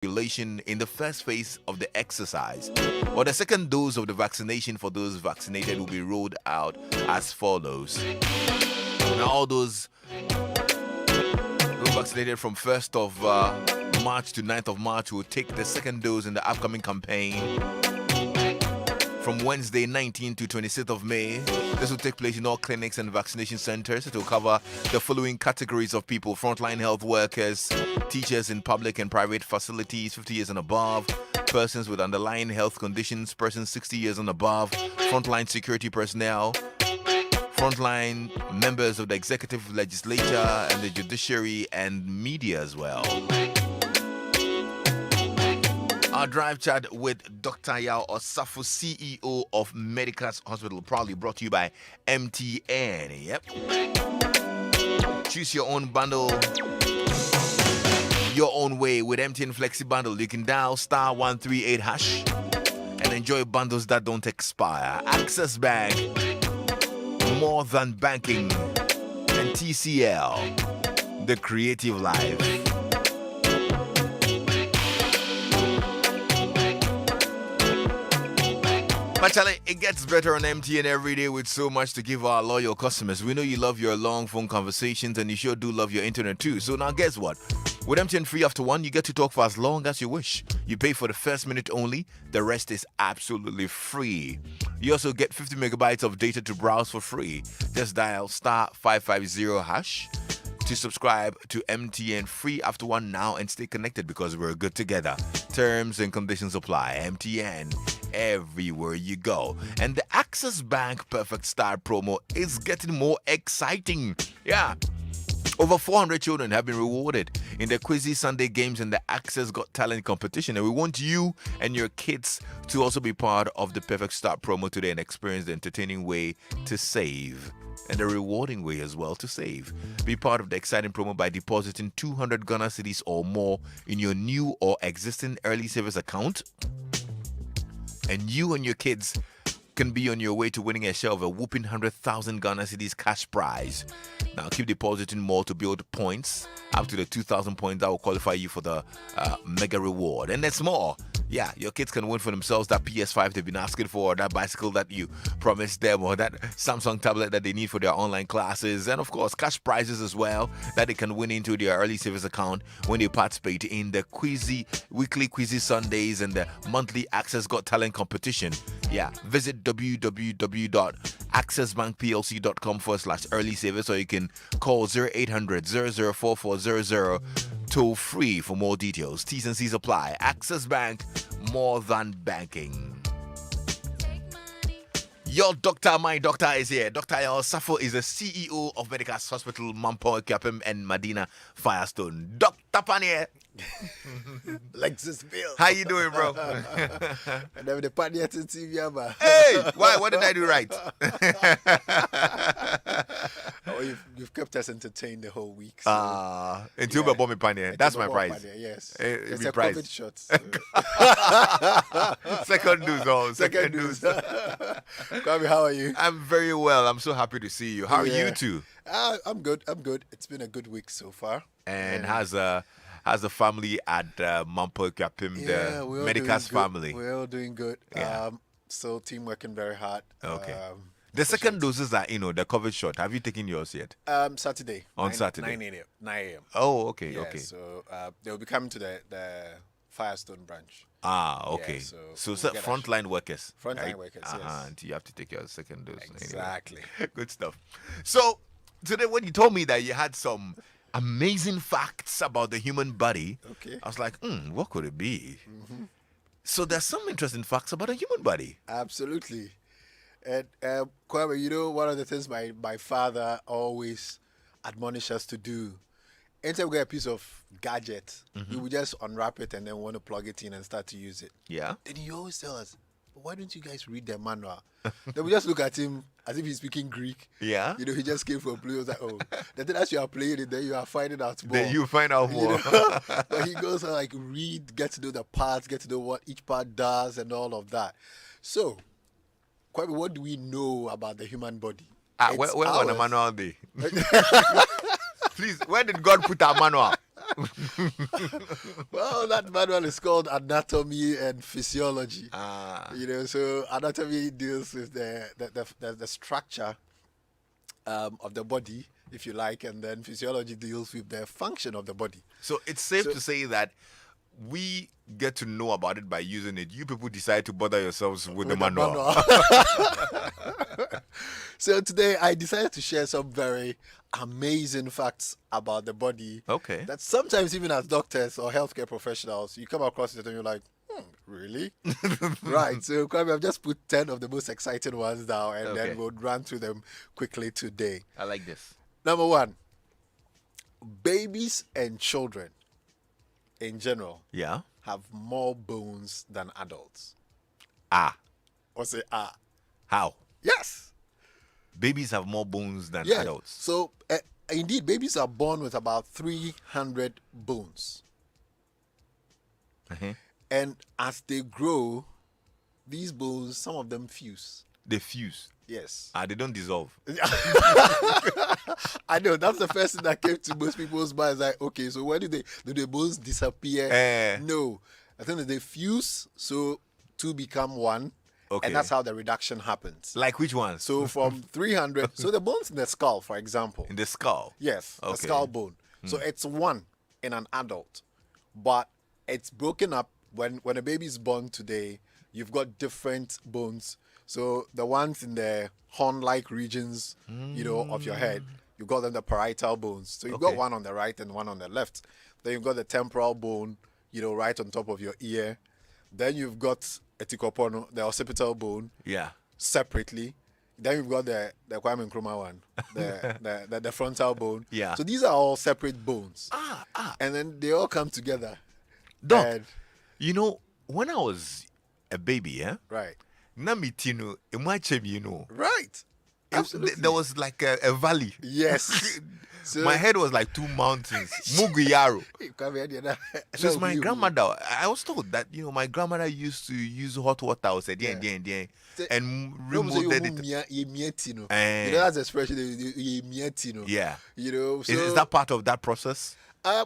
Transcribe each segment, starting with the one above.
inoculation in the first phase of the exercise. Or the second dose of the vaccination for those vaccinated will be rolled out as follows. Now, all those who vaccinated from 1st of March to 9th of March will take the second dose in the upcoming campaign from Wednesday 19th to 26th of May. This will take place in all clinics and vaccination centers. It will cover the following categories of people: frontline health workers, teachers in public and private facilities 50 years and above, persons with underlying health conditions, persons 60 years and above, frontline security personnel, frontline members of the executive, legislature, and the judiciary, and media as well. Our drive chat with Dr. Yaw Osafo, CEO of Medicas Hospital, proudly brought to you by MTN. Yep. Choose your own bundle, your own way with MTN Flexi Bundle. You can dial *138# and enjoy bundles that don't expire. Access Bank, more than banking, and TCL, the creative life. But Charlie, it gets better on MTN every day with so much to give our loyal customers. We know you love your long phone conversations and you sure do love your internet too. So now guess what? With MTN Free After One, you get to talk for as long as you wish. You pay for the first minute only. The rest is absolutely free. You also get 50 megabytes of data to browse for free. Just dial *550# to subscribe to MTN Free After One now and stay connected because we're good together. Terms and conditions apply. MTN, everywhere you go. And the Access Bank Perfect Start promo is getting more exciting. Yeah. Over 400 children have been rewarded in the Quizzy Sunday Games and the Access Got Talent competition. And we want you and your kids to also be part of the Perfect Start promo today and experience the entertaining way to save and the rewarding way as well to save. Be part of the exciting promo by depositing 200 Ghana cedis or more in your new or existing early savers account. And you and your kids can be on your way to winning a share of a whooping 100,000 Ghana cedis cash prize. Now keep depositing more to build points up to the 2,000 points that will qualify you for the mega reward. And there's more. Yeah, your kids can win for themselves that PS5 they've been asking for, or that bicycle that you promised them, or that Samsung tablet that they need for their online classes, and of course cash prizes as well that they can win into their early savings account when they participate in the weekly Quizzy Sundays and the monthly Access Got Talent competition. Yeah, visit www.accessbankplc.com/early savers, or you can call 0800 004400 toll free for more details. T's and C's apply. Access Bank, more than banking. Your doctor, my doctor is here. Dr. Yaw Osafo is the CEO of Medicas Hospital, Mampo, Kapem, and Medina Firestone. Dr. Panier. Lexis Bill. How you doing, bro? And then the party at TV, Hey, why? What did I do right? Oh, you've kept us entertained the whole week. So. Until yeah. Bomb Panier. That's my prize. Panier, yes. It's a prize. COVID shot. So. Second news, second news. Kwame, how are you? I'm very well. I'm so happy to see you. How are you two? I'm good. It's been a good week so far. And how's the family at Mampo Kapim, the Medicas family? We're all doing good. Yeah. So team working very hard. Okay. The second doses are, the COVID shot. Have you taken yours yet? Saturday. On Saturday? 9 a.m. Oh, okay, yeah, okay. So they'll be coming to the Firestone branch. Okay. Yeah, so frontline workers. Frontline workers, yes. And you have to take your second dose. Exactly. Anyway. Good stuff. So, today when you told me that you had some amazing facts about the human body, okay, I was like, what could it be? Mm-hmm. So there's some interesting facts about the human body. Absolutely. And Kwame, one of the things my father always admonished us to do, anytime we get a piece of gadget, we would just unwrap it and then want to plug it in and start to use it. Yeah. Then he always tell us, why don't you guys read the manual? Then we just look at him as if he's speaking Greek. Yeah. He just came from Blue. He was like, the thing as you are playing it, then you are finding out more. Then you find out more. But he goes on read, get to know the parts, get to know what each part does and all of that. So, Kwame, what do we know about the human body? Where on the manual day? Please, where did God put our manual? Well, that manual is called Anatomy and Physiology. So anatomy deals with the structure of the body, if you like, and then physiology deals with the function of the body. So it's safe to say that we get to know about it by using it. You people decide to bother yourselves with the manual. So today I decided to share some very amazing facts about the body. Okay. That sometimes even as doctors or healthcare professionals, you come across it and you're like, really? Right. So Kwame, I've just put 10 of the most exciting ones down, and then we'll run through them quickly today. I like this. Number one, babies and children in general have more bones than adults. Or say How? Yes. Babies have more bones than adults. So indeed, babies are born with about 300 bones. And as they grow, these bones, some of them fuse. They fuse. Yes. They don't dissolve. I know, that's the first thing that came to most people's minds. Like, okay, so when do the bones disappear? No. I think that they fuse, so two become one. Okay. And that's how the reduction happens. Like which ones? So from 300, so the bones in the skull, for example. In the skull? Yes, the skull bone. So it's one in an adult, but it's broken up. When a baby is born today, you've got different bones. So the ones in the horn-like regions, of your head, you've got them the parietal bones. So you've got one on the right and one on the left. Then you've got the temporal bone, right on top of your ear. Then you've got etikopono, the occipital bone, separately. Then you've got the Kwame Nkrumah one, the frontal bone. Yeah. So these are all separate bones. And then they all come together. Doc, when I was a baby, right. Namitino, Right. Absolutely. There was like a valley. Yes. So, my head was like two mountains. Muguyaro. So it's my grandmother. I was told that, my grandmother used to use hot water and removed it. That's the expression. Yeah. So, is that part of that process?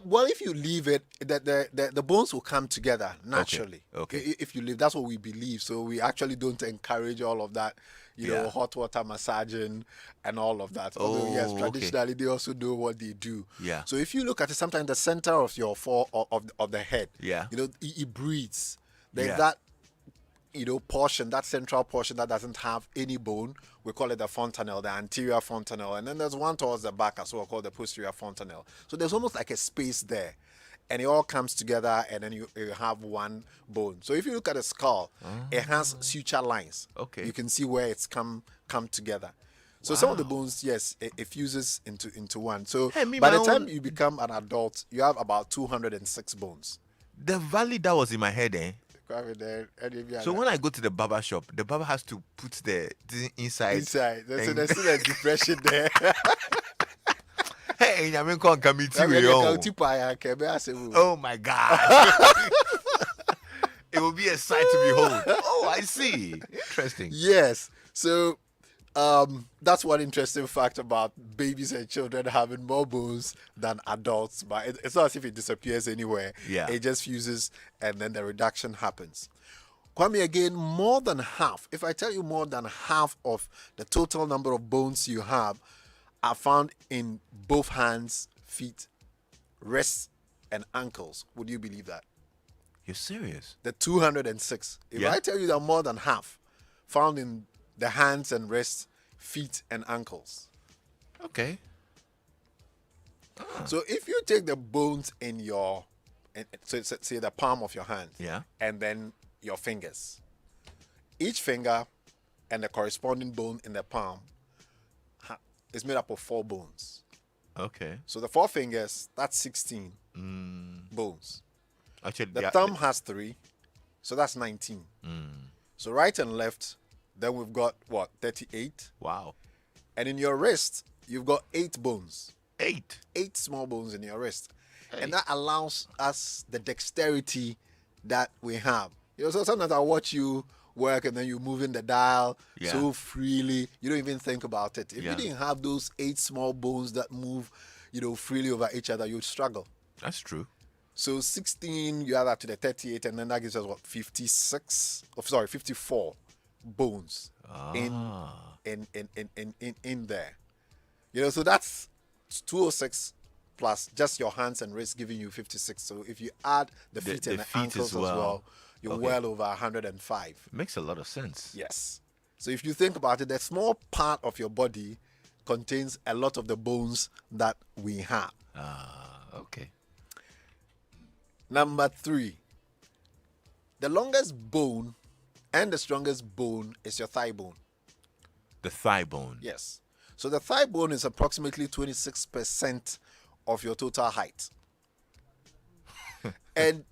Well, if you leave it, the bones will come together naturally. Okay. If you leave, that's what we believe. So we actually don't encourage all of that, hot water massaging and all of that. Although yes, traditionally they also do what they do. Yeah. So if you look at it, sometimes the center of your of the head, yeah, it breathes. There's that portion, that central portion that doesn't have any bone. We call it the fontanelle, the anterior fontanelle. And then there's one towards the back as well called the posterior fontanelle. So there's almost like a space there. And it all comes together, and then you have one bone. So if you look at the skull, it has suture lines. Okay. You can see where it's come together. So some of the bones, yes, it fuses into one. So by the time you become an adult, you have about 206 bones. The valley that was in my head, So when I go to the barber shop, the barber has to put the inside. So there's still a depression there. Hey, I'm going to meet you. Oh my God. It will be a sight to behold. Oh, I see. Interesting. Yes. So that's one interesting fact about babies and children having more bones than adults. But it's not as if it disappears anywhere. Yeah. It just fuses, and then the reduction happens. Kwame, again, more than half, if I tell you more than half of the total number of bones you have are found in both hands, feet, wrists, and ankles. Would you believe that? You're serious? The 206. If I tell you that more than half found in the hands and wrists, feet, and ankles. Okay. So if you take the bones in so say the palm of your hand, and then your fingers, each finger and the corresponding bone in the palm is made up of 4 bones. Okay. So the 4 fingers, that's 16 bones. Actually, the thumb has 3, so that's 19. So right and left, then we've got 38. Wow. And in your wrist, you've got 8 bones. 8 small bones in your wrist. Hey. And that allows us the dexterity that we have. So sometimes I watch you work and then you move in the dial so freely, you don't even think about it. If you didn't have those 8 small bones that move, freely over each other, you'd struggle. That's true. So 16, you add that to the 38, and then that gives us what, 54 bones in there. So that's 206 plus just your hands and wrists giving you 56. So if you add the feet and the ankles as well, you're well over 105. Makes a lot of sense. Yes. So if you think about it, the small part of your body contains a lot of the bones that we have. Okay. Number 3. The longest bone and the strongest bone is your thigh bone. The thigh bone. Yes. So the thigh bone is approximately 26% of your total height. and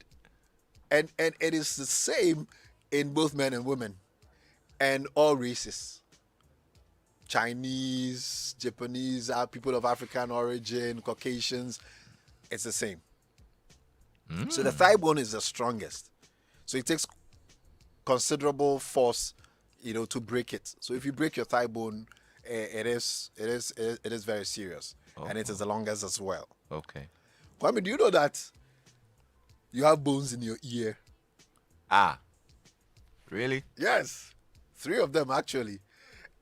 it is the same in both men and women and all races. Chinese, Japanese, people of African origin, Caucasians, it's the same. So the thigh bone is the strongest. So it takes considerable force, to break it. So if you break your thigh bone, it is very serious, and it is the longest as well. Okay. Kwame, do you know that you have bones in your ear? Really? Yes, 3 of them actually,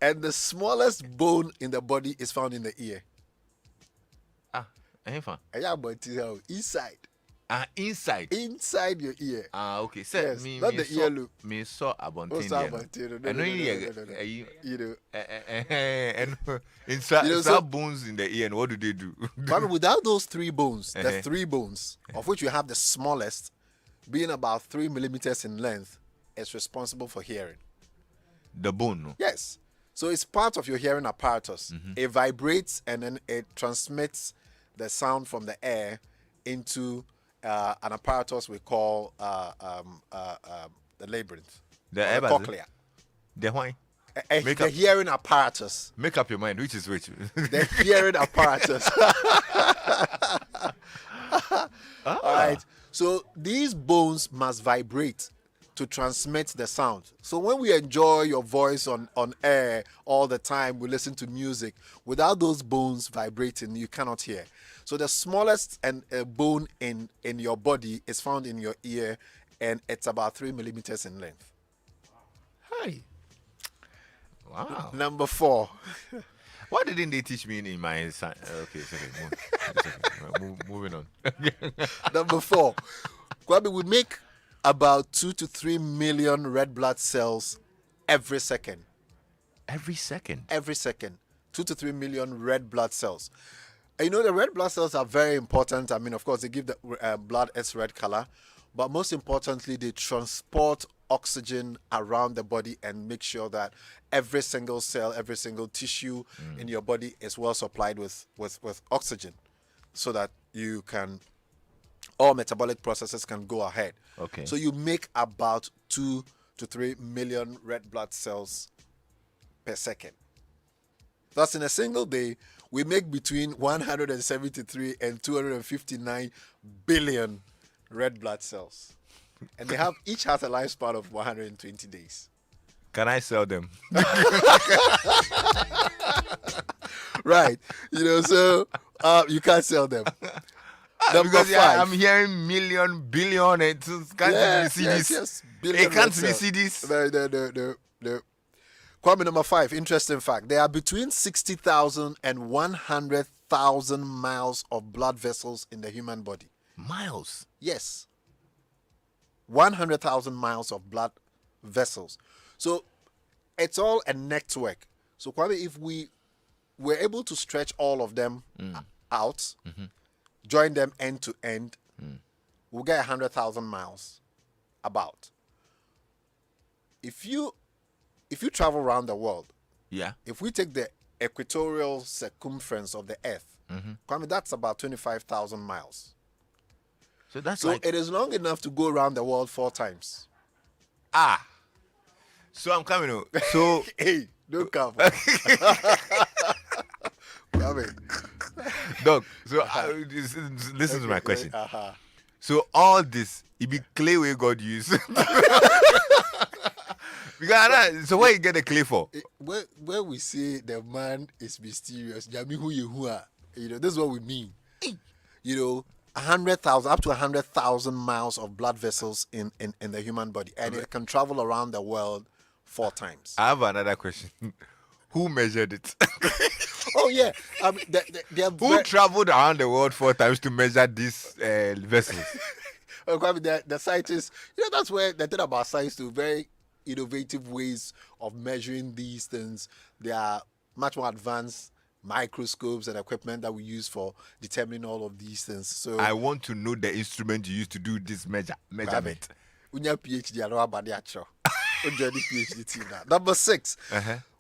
and the smallest bone in the body is found in the ear. Yeah, but inside. Inside. Inside your ear. Okay. So yes, not the ear loop. Me saw abontin. And inside bones in the ear. And what do? But without those 3 bones, the 3 bones, of which you have the smallest, being about 3 millimeters in length, is responsible for hearing. The bone. No? Yes. So it's part of your hearing apparatus. It vibrates and then it transmits the sound from the air into an apparatus we call the labyrinth, the cochlea. The why? The hearing apparatus. Make up your mind, which is which? The hearing apparatus. All right. So these bones must vibrate to transmit the sound. So when we enjoy your voice on air all the time, we listen to music, without those bones vibrating, you cannot hear. So the smallest bone in your body is found in your ear, and it's about 3 millimeters in length. Hi. Wow. Number 4. Why didn't they teach me in my science? Okay, moving on. Number 4. Kwame, we make about 2 to 3 million red blood cells every second. Every second? Every second. 2 to 3 million red blood cells. The red blood cells are very important. I mean, of course, they give the blood its red color. But most importantly, they transport oxygen around the body and make sure that every single cell, every single tissue in your body is well supplied with oxygen, so that all metabolic processes can go ahead. Okay. So you make about 2 to 3 million red blood cells per second. Thus, in a single day, we make between 173 and 259 billion red blood cells. And each has a lifespan of 120 days. Can I sell them? Right. So you can't sell them. Number because 5. I'm hearing million, billion, and can't see this. Yes. It can't see this. No. Kwame, number 5, interesting fact. There are between 60,000 and 100,000 miles of blood vessels in the human body. Miles? Yes. 100,000 miles of blood vessels. So it's all a network. So Kwame, if we were able to stretch all of them out, join them end to end, we'll get 100,000 miles about. If you travel around the world, if we take the equatorial circumference of the Earth, Kwame, that's about 25,000 miles. So it is long enough to go around the world 4 times. So I'm coming out. So hey, don't come. Doc, so listen to my question. So all this, it be clay where God used. Because so where you get the clay for? Where we say the man is mysterious, this is what we mean. 100,000 up to 100,000 miles of blood vessels in the human body, and it can travel around the world 4 times. I have another question. Who measured it? Oh yeah, Who traveled around the world 4 times to measure these vessels? The scientists, that's where the thing about science too, very innovative ways of measuring these things. They are much more advanced microscopes and equipment that we use for determining all of these things. So I want to know the instrument you used to do this measurement. Unya PhD, I know about the actual. PhD team now. Number 6.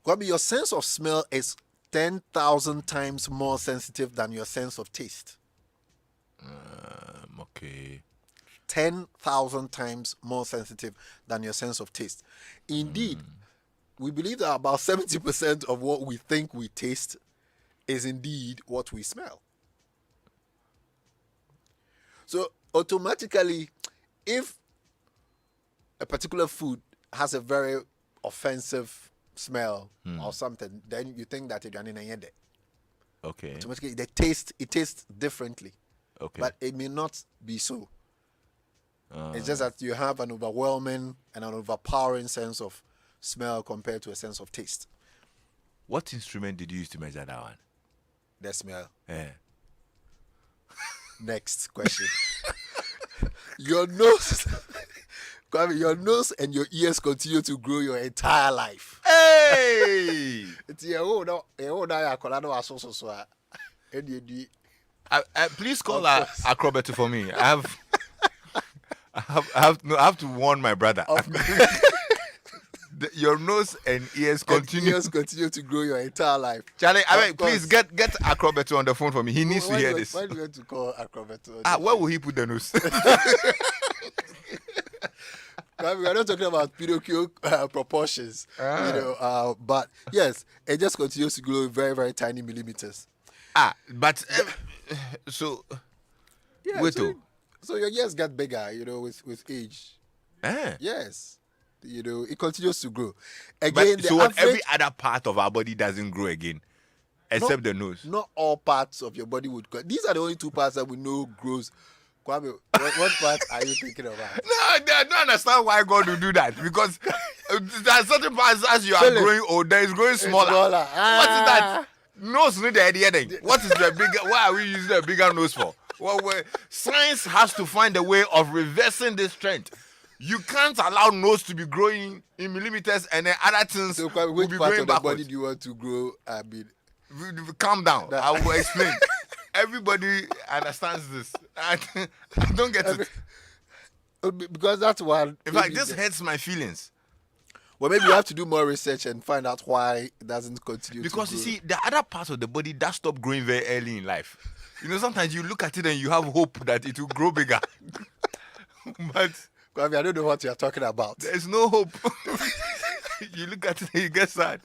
Kwame, your sense of smell is 10,000 times more sensitive than your sense of taste. Okay. 10,000 times more sensitive than your sense of taste. Indeed, we believe that about 70% of what we think we taste is indeed what we smell. So automatically, if a particular food has a very offensive smell or something, then you think that it's okay. automatically it tastes differently. Okay. But it may not be so. It's just that you have an overwhelming and an overpowering sense of smell compared to a sense of taste. What instrument did you use to measure that one? The smell. Yeah. Next question. Your nose and your ears continue to grow your entire life. Hey! Please call Acrobat for me. I have to warn my brother. Your nose and ears continue to grow your entire life. Charlie, please get Acrobat on the phone for me. He needs to hear this. Why do you want to call Acrobat? Where will he put the nose? We are not talking about Pinocchio proportions, but yes, it just continues to grow in very, very tiny millimeters. But so yeah, wait, so your ears get bigger, with age. Yes, it continues to grow. Again, but so every other part of our body doesn't grow again, except the nose. Not all parts of your body would grow. These are the only 2 parts that we know grows. Kwame, what part are you thinking about? No, I don't understand why God will do that. Because there are certain parts as you are growing older, it's growing smaller. What is that? Nose need the idea then. What is the bigger? Why are we using a bigger nose for? Well, science has to find a way of reversing this trend. You can't allow nose to be growing in millimeters and then other things so, will which be part growing of the backwards. body do you want to grow? Calm down. I will explain. Everybody understands this. I don't get it. Because that's one. In fact, this hurts my feelings. Well, maybe you have to do more research and find out why it doesn't continue because to grow. You see, the other parts of the body that stop growing very early in life. Sometimes you look at it and you have hope that it will grow bigger. But I don't know what you are talking about. There's no hope. You look at it and you get sad.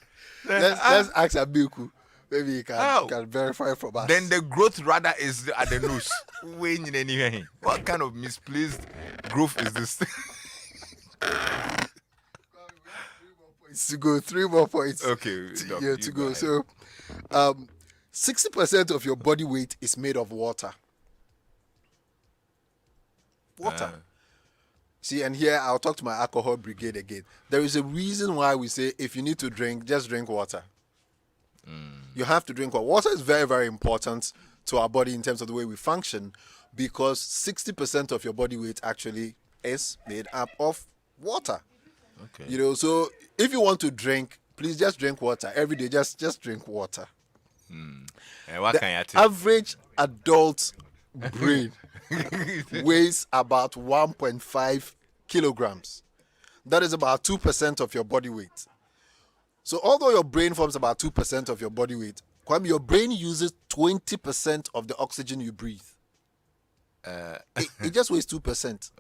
Let's ask Abiku. Maybe you can verify from us. Then the growth rather is at the nose. What kind of misplaced growth is this? 3 more points. Okay. To go. So, 60% of your body weight is made of water. See, and here I'll talk to my alcohol brigade again. There is a reason why we say if you need to drink, just drink water. You have to drink water. Water is very, very important to our body in terms of the way we function, because 60% of your body weight actually is made up of water. Okay. So if you want to drink, please just drink water every day. Just drink water. The average adult brain weighs about 1.5 kilograms. That is about 2% of your body weight. So although your brain forms about 2% of your body weight, Kwame, your brain uses 20% of the oxygen you breathe. It just weighs 2%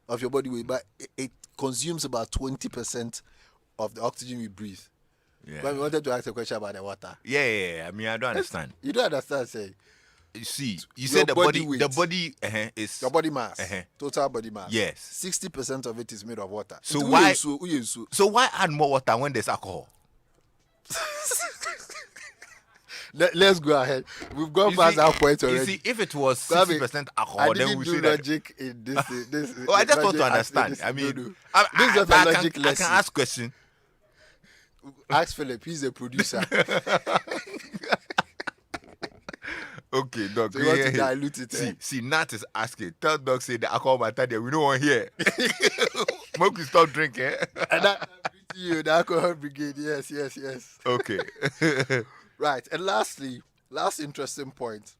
of your body weight, but it consumes about 20% of the oxygen you breathe. Yeah. But we wanted to ask a question about the water. Yeah. I mean, I don't understand. You don't understand, say. You see, you said the body weight. The body is your body mass, total body mass. Yes, 60% of it is made of water. So why add more water when there's alcohol? Let's go ahead. We've gone You past see- that point You already. see, if it was Kwame, 60% I alcohol, then didn't we do say that. logic in this. This Oh, I just want to logic understand. this- I mean, no. I, This is not a I logic can, I lesson. can ask question. Ask Philip. He's the producer. Okay, dog. So you want to here. dilute it, See, eh? see, Nat is asking. Tell dog say the alcohol matter there. We don't want here. Smoke, we stop drinking. And that you, the alcohol brigade. Yes. Okay. Right. And lastly, last interesting point.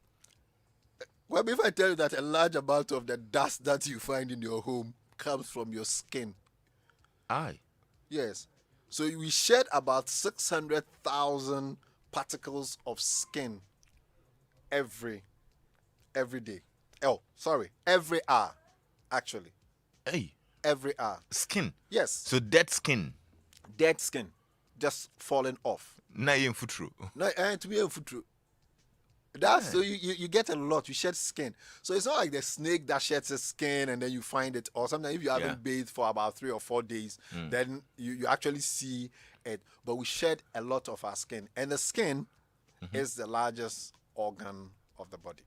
Well, if I tell you that a large amount of the dust that you find in your home comes from your skin. Aye. Yes. So we shed about 600,000 particles of skin every day. Oh, sorry. Every hour, actually. Hey, Every hour. skin. Yes. So dead skin. Dead skin. Just falling off. Na yin futru. No, to be a foot. That's so you get a lot. You shed skin. So it's not like the snake that sheds its skin and then you find it. Or sometimes if you haven't bathed for about 3 or 4 days, then you actually see it. But we shed a lot of our skin. And the skin is the largest organ of the body.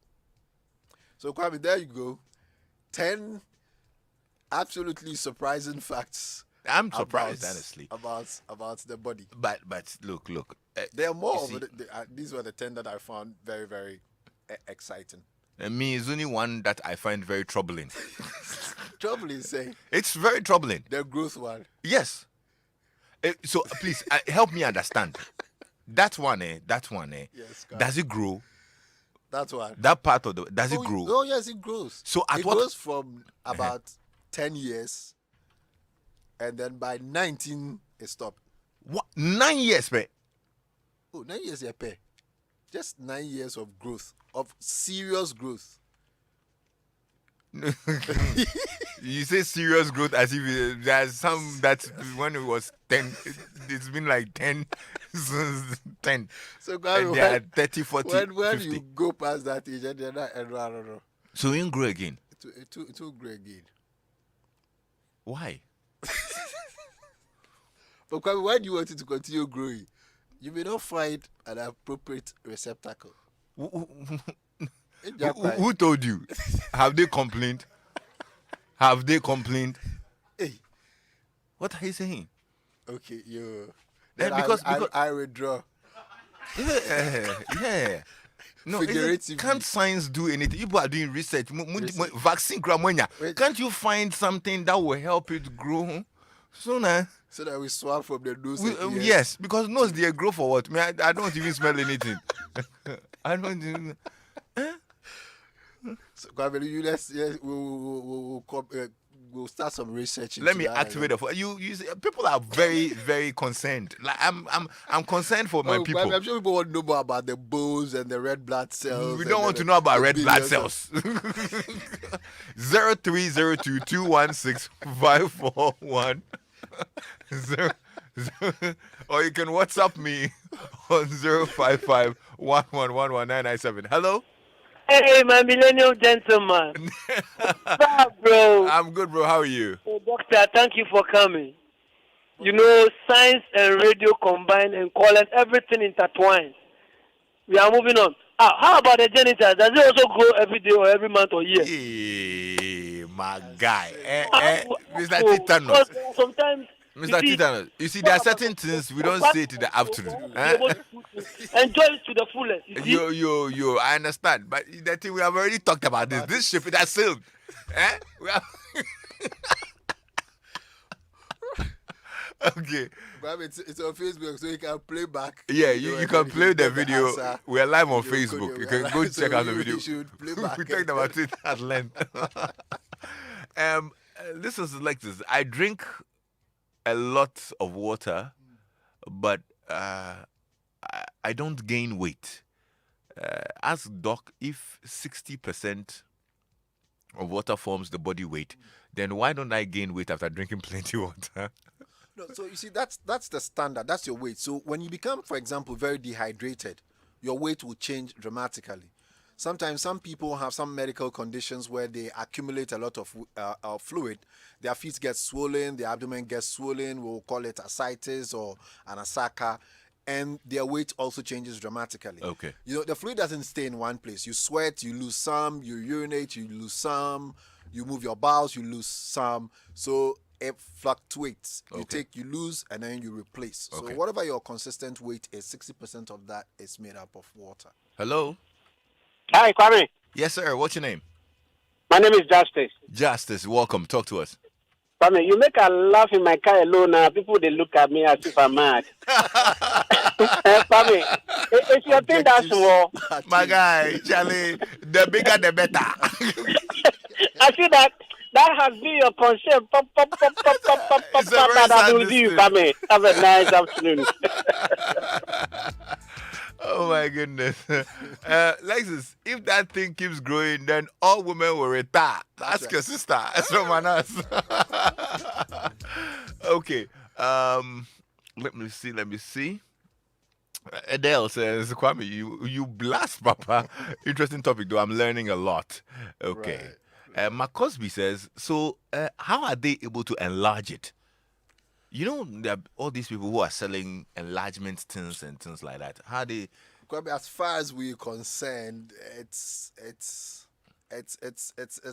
So Kwame, there you go. 10 absolutely surprising facts. I'm surprised, honestly. About the body. But look. There are more You of these were the 10 that I found very, very exciting. Me is only one that I find very troubling. Trouble is saying It's very troubling. the growth one. Yes. So please help me understand. That one, Yes, God. does it grow? That's one. That part of does it grow? Oh yes, it grows. So at it what- grows from about 10 years, and then by 19 it stopped. What? 9 years, man. Oh, 9 years a pair. Just 9 years of growth, of serious growth. You say serious growth as if there's some that when it was 10, it's been like 10 since 10. So God, And they are 30, 40, when 50. you go past that age, and then I don't know. So you grow again. It will grow again. Why? But Kwame, why do you want it to continue growing? You may not find an appropriate receptacle. Who told you? Have they complained? Have they complained? Hey, What are you saying? okay, you. Then Then because- I withdraw. Yeah. No, Figuratively. can't science do anything? People are doing research. Vaccine gramonia. Wait. Can't you find something that will help it grow sooner? So that we swap from the nose. and ears. Yes, because nose they grow for what? I don't even smell anything. I don't even. So Kwame, we'll start some research. Let into me that, activate it for you. See, people are very, very concerned. Like I'm concerned for my Oh, people. Kwame, I'm sure people want to know more about the bones and the red blood cells. We and don't want the- to know about the red blood billions of- cells. 0302216541. Or you can WhatsApp me on 05511119997. Hello? Hey, my millennial gentleman. What's up, bro? I'm good, bro. How are you? Hey, doctor, thank you for coming. You know, science and radio combined and calling everything intertwined. We are moving on. How about the janitor? Does it also grow every day or every month or year? Hey, my guy. Mr. Because Titanos. sometimes, Mr. Titanos. You see, there are certain things we don't say to the afternoon. Enjoy it to the fullest. You see? Yo, I understand. But the thing we have already talked about this. This ship, it has sailed. We have... Okay. Kwame, it's on Facebook, so you can play back. Yeah, know, you and can then play the get video. answer. We're live on You Facebook. go- You can yeah, go so check out the you video. should play back We and talked about it at length. This is like this. I drink a lot of water, but I don't gain weight. Ask Doc if 60% of water forms the body weight, then why don't I gain weight after drinking plenty water? No, so you see, that's the standard. That's your weight. So when you become, for example, very dehydrated, your weight will change dramatically. Sometimes some people have some medical conditions where they accumulate a lot of fluid. Their feet get swollen, their abdomen gets swollen. We'll call it ascites or an asaka. and their weight also changes dramatically. Okay. You know, the fluid doesn't stay in one place. You sweat, you lose some, you urinate, you lose some, you move your bowels, you lose some. So it fluctuates. You lose, and then you replace. So Okay. whatever your consistent weight is, 60% of that is made up of water. Hello. Hi, Kwame. Yes, sir. What's your name? My name is Justice. Justice. Welcome. Talk to us. Kwame, you make a laugh in my car alone now. People, they look at me as if I'm mad. Kwame, it's your thing that's small. My guy, Charlie, the bigger the better. I see that has been your concern. Pop, pop, pop, pop, pop, pop, pop, It's a very pop, sad that will do you, decision. Kwame. Have a nice afternoon. Oh my goodness. Lexis, if that thing keeps growing, then all women will retire. Ask right. your sister. Someone else. Okay. Let me see. Adele says, Kwame, you blast, Papa. Interesting topic, though. I'm learning a lot. Okay. McCosby says, so how are they able to enlarge it? You know, there are all these people who are selling enlargement things and things like that. How they? As far as we're concerned, it's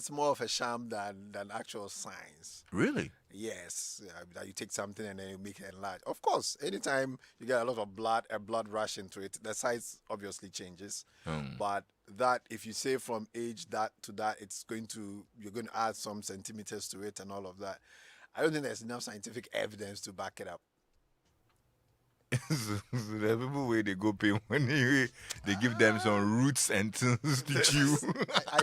more of a sham than actual science. Really? Yes, that you take something and then you make it enlarge. Of course, anytime you get a lot of blood rush into it, the size obviously changes. But that, if you say from age that to that, you're going to add some centimeters to it and all of that. I don't think there's enough scientific evidence to back it up. So the people where they go pay when they give them some roots and things to chew.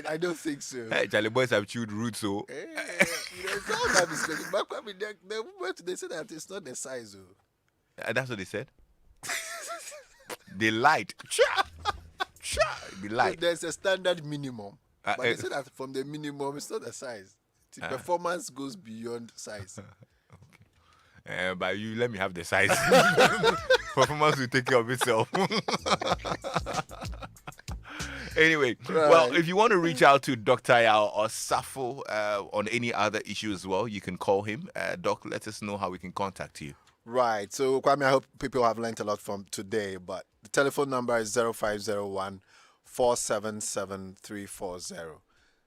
I don't think so. Hey, Charlie boys have chewed roots, so It's all that discussion. But I mean, they say that it's not the size, though. that's what they said. They lied. They lied. There's a standard minimum, but they eh. say that from the minimum, it's not the size. The performance goes beyond size. But you let me have the size. Performance will take care of itself. Anyway, well, if you want to reach out to Dr. Yaw Osafo on any other issue as well, you can call him. Doc, let us know how we can contact you. Right. So, Kwame, I hope people have learned a lot from today. But the telephone number is 0501 477 340.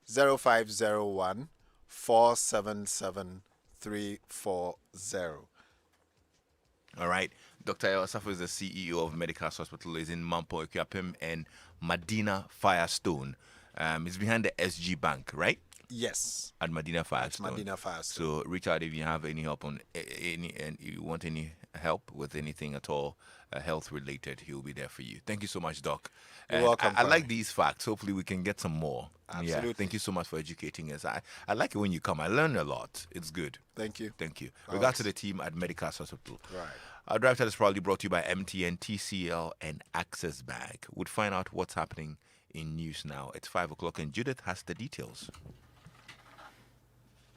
0501 477 340. All right. Dr. Yaw Osafo is the CEO of Medical's Hospital. He's in Mampo, Equiapim, and Medina Firestone. He's behind the SG Bank, right? Yes. At Medina Firestone. Medina Firestone. So reach out if you have any help on any, and you want any help with anything at all health related. He'll be there for you. Thank you so much, Doc. You're welcome. I like these facts. Hopefully, we can get some more. Absolutely. Yeah, thank you so much for educating us. I like it when you come. I learn a lot. It's good. Thank you. Thank you. Regards to the team at Medical's Hospital. Right. Our drive chat is probably brought to you by MTN, TCL, and Access Bank. We'll find out what's happening in news now. It's 5 o'clock, and Judith has the details.